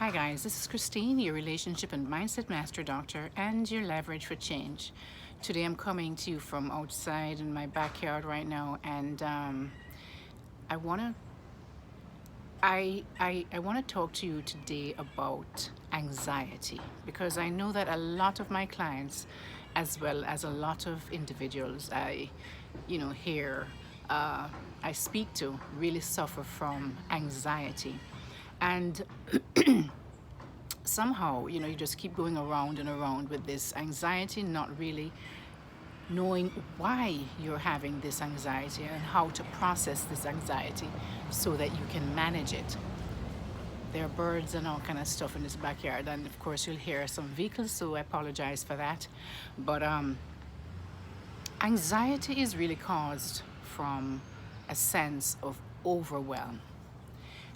Hi guys, this is Christine, your relationship and mindset master doctor and your leverage for change. Today I'm coming to you from outside in my backyard right now, and I wanna I wanna talk to you today about anxiety, because I know that a lot of my clients, as well as a lot of individuals hear I speak to, really suffer from anxiety. And somehow, you just keep going around and around with this anxiety, not really knowing why you're having this anxiety and how to process this anxiety so that you can manage it. There are birds and all kind of stuff in this backyard, and of course you'll hear some vehicles, so I apologize for that. But anxiety is really caused from a sense of overwhelm.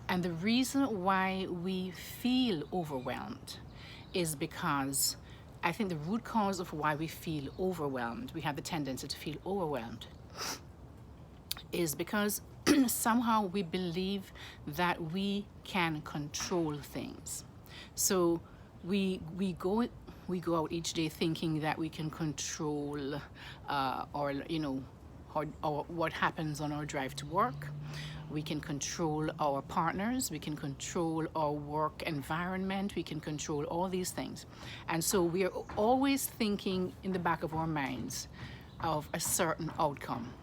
And the reason why we feel overwhelmed is because I think the root cause of why we feel overwhelmed, we have the tendency to feel overwhelmed, is because somehow we believe that we can control things. So we go out each day thinking that we can control or what happens on our drive to work. We can control our partners, we can control our work environment, we can control all these things. And so we are always thinking in the back of our minds of a certain outcome.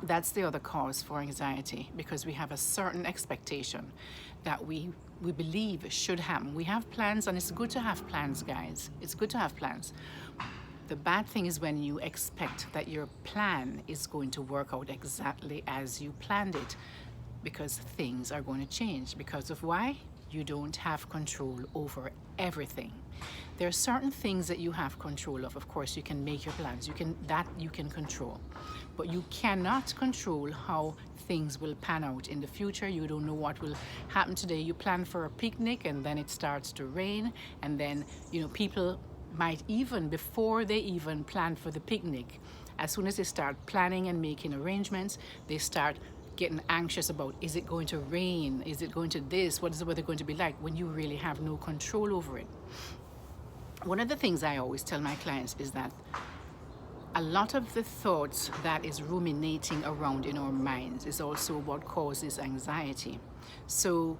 That's the other cause for anxiety, because we have a certain expectation that we believe should happen. We have plans, and it's good to have plans, guys. It's good to have plans. The bad thing is when you expect that your plan is going to work out exactly as you planned it, because things are going to change. Because of why? You don't have control over everything. There are certain things that you have control of. Of course, you can make your plans. You can control. But you cannot control how things will pan out in the future. You don't know what will happen today. You plan for a picnic and then it starts to rain, and then people might, even before they even plan for the picnic, as soon as they start planning and making arrangements, they start getting anxious about, is it going to rain? Is it going to this? What is the weather going to be like? When you really have no control over it. One of the things I always tell my clients is that a lot of the thoughts that is ruminating around in our minds is also what causes anxiety. So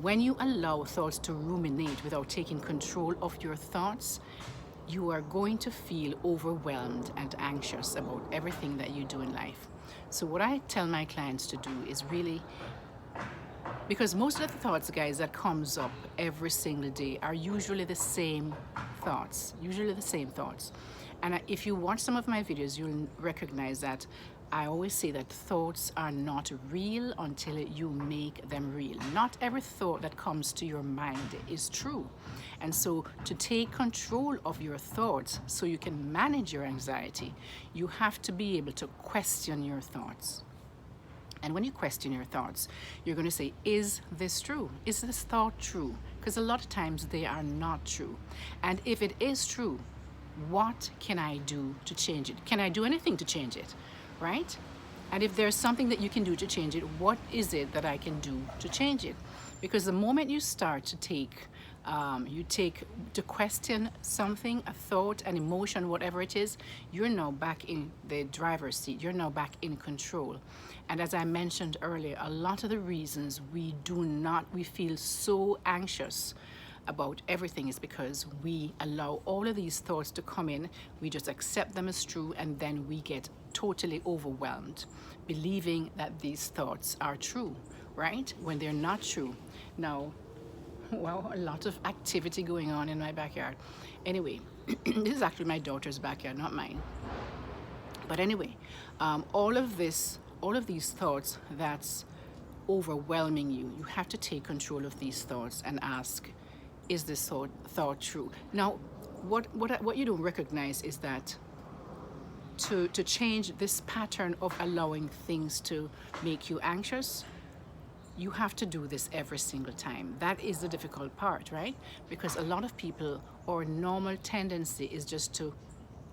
when you allow thoughts to ruminate without taking control of your thoughts, you are going to feel overwhelmed and anxious about everything that you do in life. So what I tell my clients to do is really, because most of the thoughts, guys, that comes up every single day are usually the same thoughts, And if you watch some of my videos, you'll recognize that I always say that thoughts are not real until you make them real. Not every thought that comes to your mind is true. And so to take control of your thoughts so you can manage your anxiety, you have to be able to question your thoughts. And when you question your thoughts, you're going to say, is this true? Is this thought true? Because a lot of times they are not true. And if it is true, what can I do to change it? Can I do anything to change it? Right? And if there's something that you can do to change it, what is it that I can do to change it? Because the moment you start to to question something, a thought, an emotion, whatever it is, you're now back in the driver's seat. You're now back in control. And as I mentioned earlier, a lot of the reasons we feel so anxious about everything is because we allow all of these thoughts to come in. We just accept them as true, and then we get totally overwhelmed, believing that these thoughts are true, right? When they're not true. Now, well, a lot of activity going on in my backyard. Anyway, this is actually my daughter's backyard, not mine. But anyway, all of these thoughts that's overwhelming you, you have to take control of these thoughts and ask, is this thought true? Now, what you don't recognize is that to change this pattern of allowing things to make you anxious, you have to do this every single time. That is the difficult part, right? Because a lot of people, our normal tendency is just to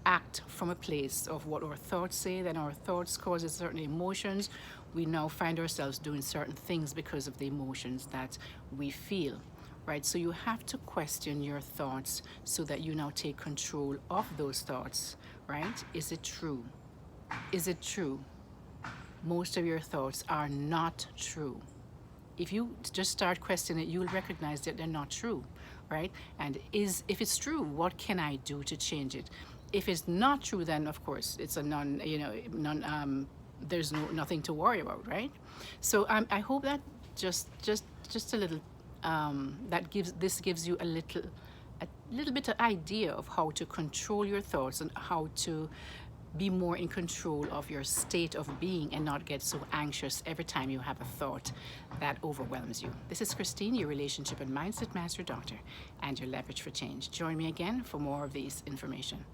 act from a place of what our thoughts say. Then our thoughts causes certain emotions. We now find ourselves doing certain things because of the emotions that we feel. right? So you have to question your thoughts so that you now take control of those thoughts, right? Is it true? Is it true? Most of your thoughts are not true. If you just start questioning it, you'll recognize that they're not true, right? And if it's true, what can I do to change it? If it's not true, then of course it's a there's nothing to worry about, right? So I hope that just a little gives you a little bit of idea of how to control your thoughts and how to be more in control of your state of being and not get so anxious every time you have a thought that overwhelms you. This is Christine, your Relationship and Mindset Master Doctor, and your Leverage for Change. Join me again for more of these information.